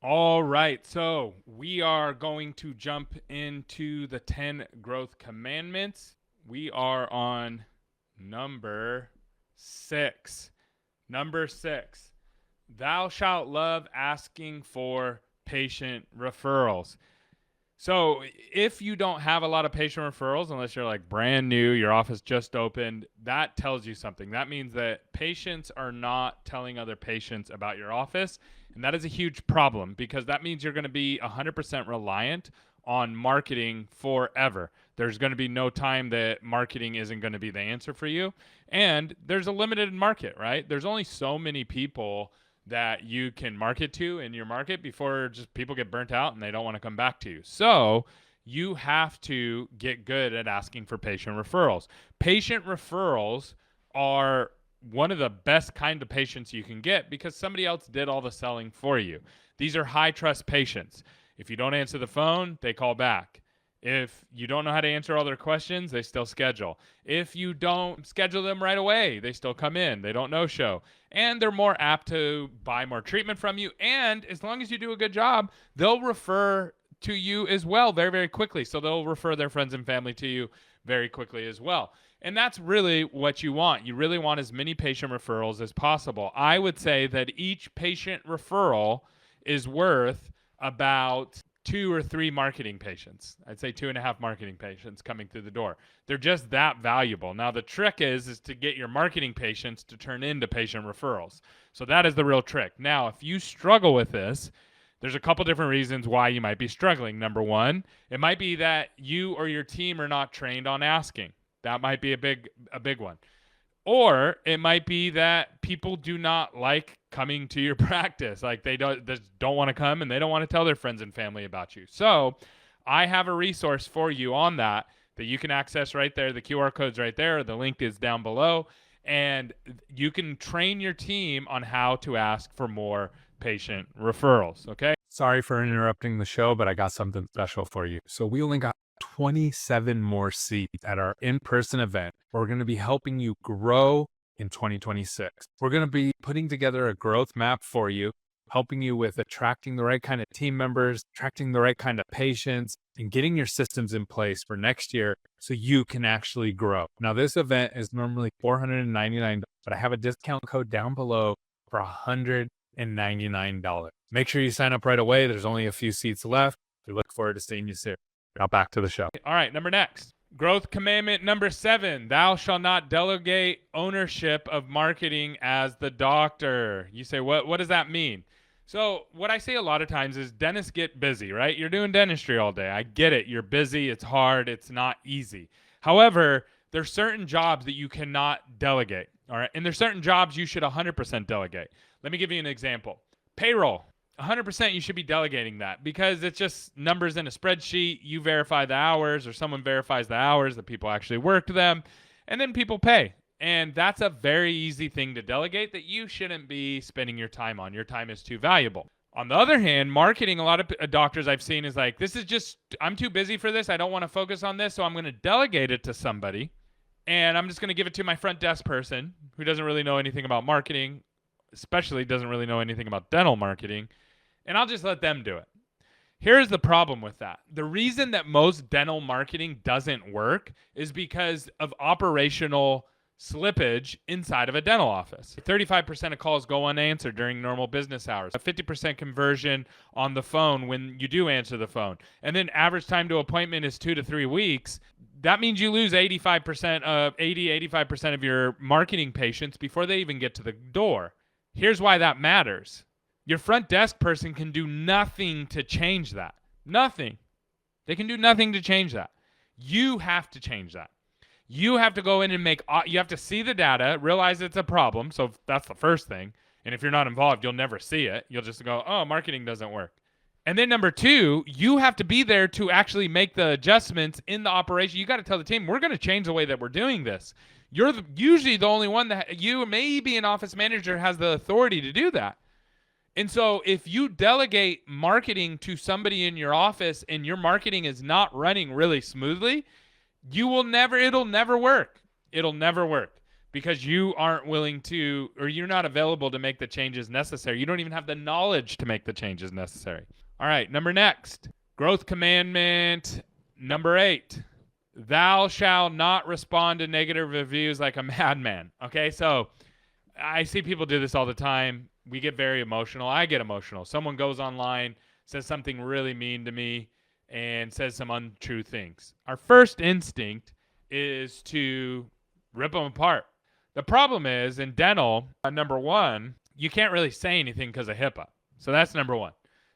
All right, so we are going to jump into the 10 growth commandments. We are on number 6. Number 6, thou shalt love asking for patient referrals. So, if you don't have a lot of patient referrals, unless you're like brand new, your office just opened, that tells you something. That means that patients are not telling other patients about your office. And that is a huge problem because that means you're going to be 100% reliant on marketing forever. There's going to be no time that marketing isn't going to be the answer for you. And there's a limited market, right? There's only so many people that you can market to in your market before just people get burnt out and they don't want to come back to you. So you have to get good at asking for patient referrals. Patient referrals are one of the best kind of patients you can get because somebody else did all the selling for you. These are high trust patients. If you don't answer the phone, they call back. If you don't know how to answer all their questions, they still schedule. If you don't schedule them right away, they still come in. They don't no show. And they're more apt to buy more treatment from you. And as long as you do a good job, they'll refer to you as well very, very quickly. So they'll refer their friends and family to you very quickly as well. And that's really what you want. You really want as many patient referrals as possible. I would say that each patient referral is worth about 2 or 3 marketing patients. I'd say 2.5 marketing patients coming through the door. They're just that valuable. Now the trick is to get your marketing patients to turn into patient referrals. So that is the real trick. Now, if you struggle with this, there's a couple different reasons why you might be struggling. Number one, it might be that you or your team are not trained on asking. That might be a big one. Or it might be that people do not like coming to your practice. Like they just don't want to come and they don't want to tell their friends and family about you. So I have a resource for you on that you can access right there. The QR code's right there. The link is down below. And you can train your team on how to ask for more patient referrals. Okay. Sorry for interrupting the show, but I got something special for you. So we only got 27 more seats at our in-person event. We're going to be helping you grow in 2026. We're going to be putting together a growth map for you, helping you with attracting the right kind of team members, attracting the right kind of patients, and getting your systems in place for next year so you can actually grow. Now, this event is normally $499, but I have a discount code down below for $199. Make sure you sign up right away. There's only a few seats left. We look forward to seeing you soon. Now back to the show. All right, next. Growth commandment number 7, thou shalt not delegate ownership of marketing as the doctor. You say, what does that mean? So what I say a lot of times is dentists get busy, right? You're doing dentistry all day. I get it. You're busy. It's hard. It's not easy. However, there's certain jobs that you cannot delegate. All right. And there's certain jobs you should 100% delegate. Let me give you an example. Payroll. 100% you should be delegating that because it's just numbers in a spreadsheet. You verify the hours or someone verifies the hours that people actually worked them, and then people pay. And that's a very easy thing to delegate that you shouldn't be spending your time on. Your time is too valuable. On the other hand, marketing, a lot of doctors I've seen is like, this is just, I'm too busy for this. I don't want to focus on this. So I'm going to delegate it to somebody. And I'm just going to give it to my front desk person who doesn't really know anything about marketing, especially doesn't really know anything about dental marketing. And I'll just let them do it. Here's the problem with that. The reason that most dental marketing doesn't work is because of operational slippage inside of a dental office. 35% of calls go unanswered during normal business hours. A 50% conversion on the phone when you do answer the phone. And then average time to appointment is 2 to 3 weeks. That means you lose 85% of your marketing patients before they even get to the door. Here's why that matters. Your front desk person can do nothing to change that. Nothing. They can do nothing to change that. You have to change that. You have to go in and you have to see the data, realize it's a problem. So that's the first thing. And if you're not involved, you'll never see it. You'll just go, oh, marketing doesn't work. And then number 2, you have to be there to actually make the adjustments in the operation. You got to tell the team, we're going to change the way that we're doing this. You're usually the only one that you, maybe an office manager, has the authority to do that. And so if you delegate marketing to somebody in your office and your marketing is not running really smoothly, it'll never work. It'll never work because you aren't willing to, or you're not available to make the changes necessary. You don't even have the knowledge to make the changes necessary. All right, next. Growth commandment number 8. Thou shalt not respond to negative reviews like a madman. Okay, so I see people do this all the time. We get very emotional. I get emotional. Someone goes online, says something really mean to me, and says some untrue things. Our first instinct is to rip them apart. The problem is in dental, number 1, you can't really say anything because of HIPAA. So that's number 1.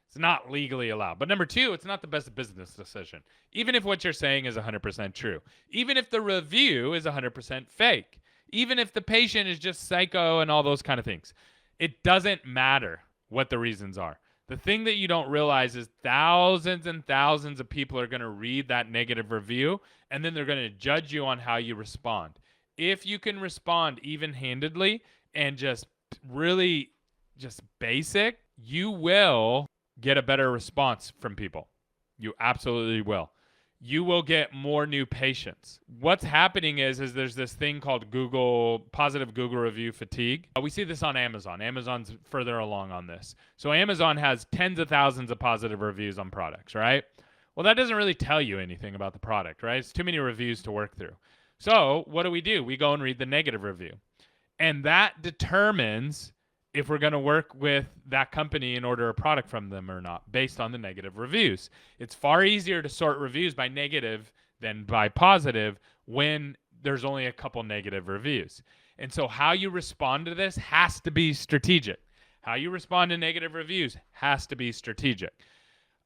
It's not legally allowed. But number 2, it's not the best business decision. Even if what you're saying is 100% true. Even if the review is 100% fake. Even if the patient is just psycho and all those kind of things. It doesn't matter what the reasons are. The thing that you don't realize is thousands and thousands of people are going to read that negative review, and then they're going to judge you on how you respond. If you can respond even-handedly and just really just basic, you will get a better response from people. You absolutely will. You will get more new patients. What's happening is there's this thing called positive Google review fatigue. We see this on Amazon. Amazon's further along on this. So Amazon has tens of thousands of positive reviews on products, right? Well, that doesn't really tell you anything about the product, right? It's too many reviews to work through. So what do? We go and read the negative review. And that determines if we're going to work with that company and order a product from them or not, based on the negative reviews. It's far easier to sort reviews by negative than by positive when there's only a couple negative reviews. And so how you respond to this has to be strategic. How you respond to negative reviews has to be strategic.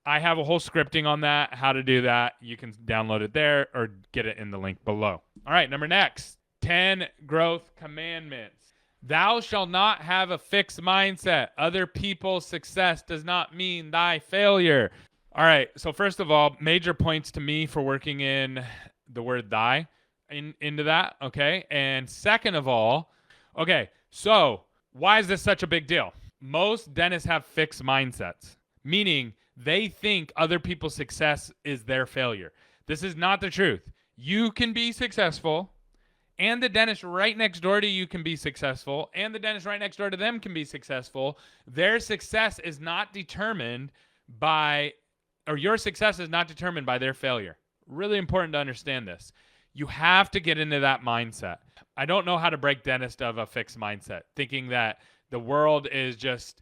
I have a whole scripting on that, how to do that. You can download it there or get it in the link below. All right, next, 10 growth commandments. Thou shalt not have a fixed mindset. Other people's success does not mean thy failure. All right, so first of all, major points to me for working in the word thy into that, okay? And second of all, okay, so why is this such a big deal? Most dentists have fixed mindsets, meaning they think other people's success is their failure. This is not the truth. You can be successful, and the dentist right next door to you can be successful, and the dentist right next door to them can be successful. Their success is not determined by, or your success is not determined by their failure. Really important to understand this. You have to get into that mindset. I don't know how to break dentists of a fixed mindset, thinking that the world is just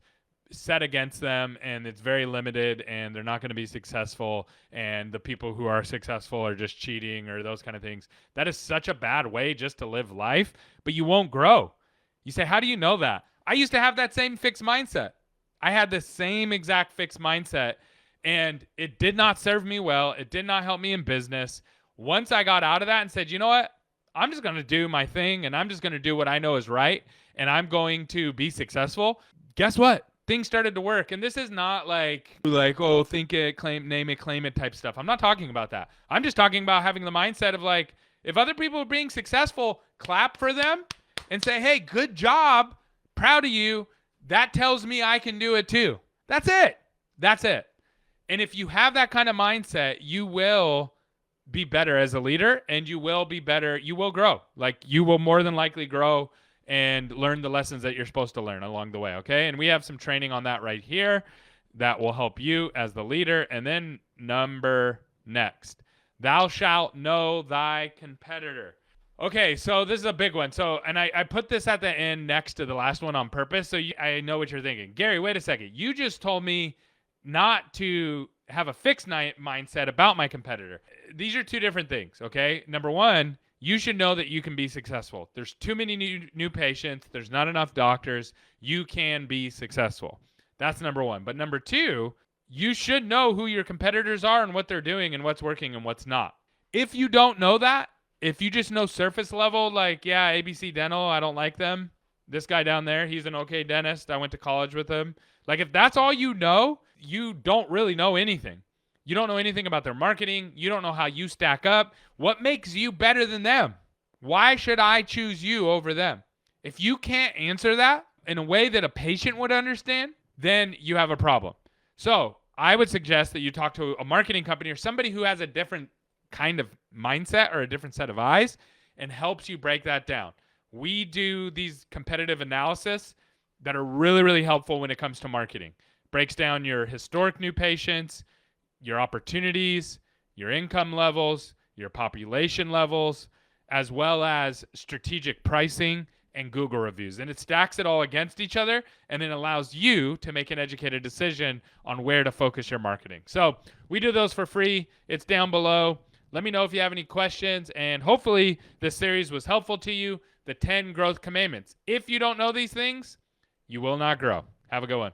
set against them and it's very limited and they're not going to be successful and the people who are successful are just cheating or those kind of things. That is such a bad way just to live life, but you won't grow. You say, how do you know that? I used to have that same fixed mindset. I had the same exact fixed mindset and it did not serve me well. It did not help me in business. Once I got out of that and said, you know what? I'm just going to do my thing and I'm just going to do what I know is right and I'm going to be successful. Guess what? Things started to work. And this is not like, oh, think it, claim, name it, claim it type stuff. I'm not talking about that. I'm just talking about having the mindset of like, if other people are being successful, clap for them and say, hey, good job. Proud of you. That tells me I can do it too. That's it. That's it. And if you have that kind of mindset, you will be better as a leader and you will be better. You will grow. Like you will more than likely grow and learn the lessons that you're supposed to learn along the way, okay? And we have some training on that right here that will help you as the leader. And then next, thou shalt know thy competitor. Okay, so this is a big one. So, and I put this at the end next to the last one on purpose, so I know what you're thinking. Gary, wait a second. You just told me not to have a fixed mindset about my competitor. These are two different things, okay? Number one, you should know that you can be successful. There's too many new patients. There's not enough doctors. You can be successful. That's number one. But number two, you should know who your competitors are and what they're doing and what's working and what's not. If you don't know that, if you just know surface level, like, yeah, ABC Dental, I don't like them. This guy down there, he's an okay dentist. I went to college with him. Like, if that's all you know, you don't really know anything. You don't know anything about their marketing. You don't know how you stack up. What makes you better than them? Why should I choose you over them? If you can't answer that in a way that a patient would understand, then you have a problem. So I would suggest that you talk to a marketing company or somebody who has a different kind of mindset or a different set of eyes and helps you break that down. We do these competitive analysis that are really, really helpful when it comes to marketing. Breaks down your historic new patients, your opportunities, your income levels, your population levels, as well as strategic pricing and Google reviews. And it stacks it all against each other and then allows you to make an educated decision on where to focus your marketing. So we do those for free. It's down below. Let me know if you have any questions, and hopefully this series was helpful to you. The 10 growth commandments. If you don't know these things, you will not grow. Have a good one.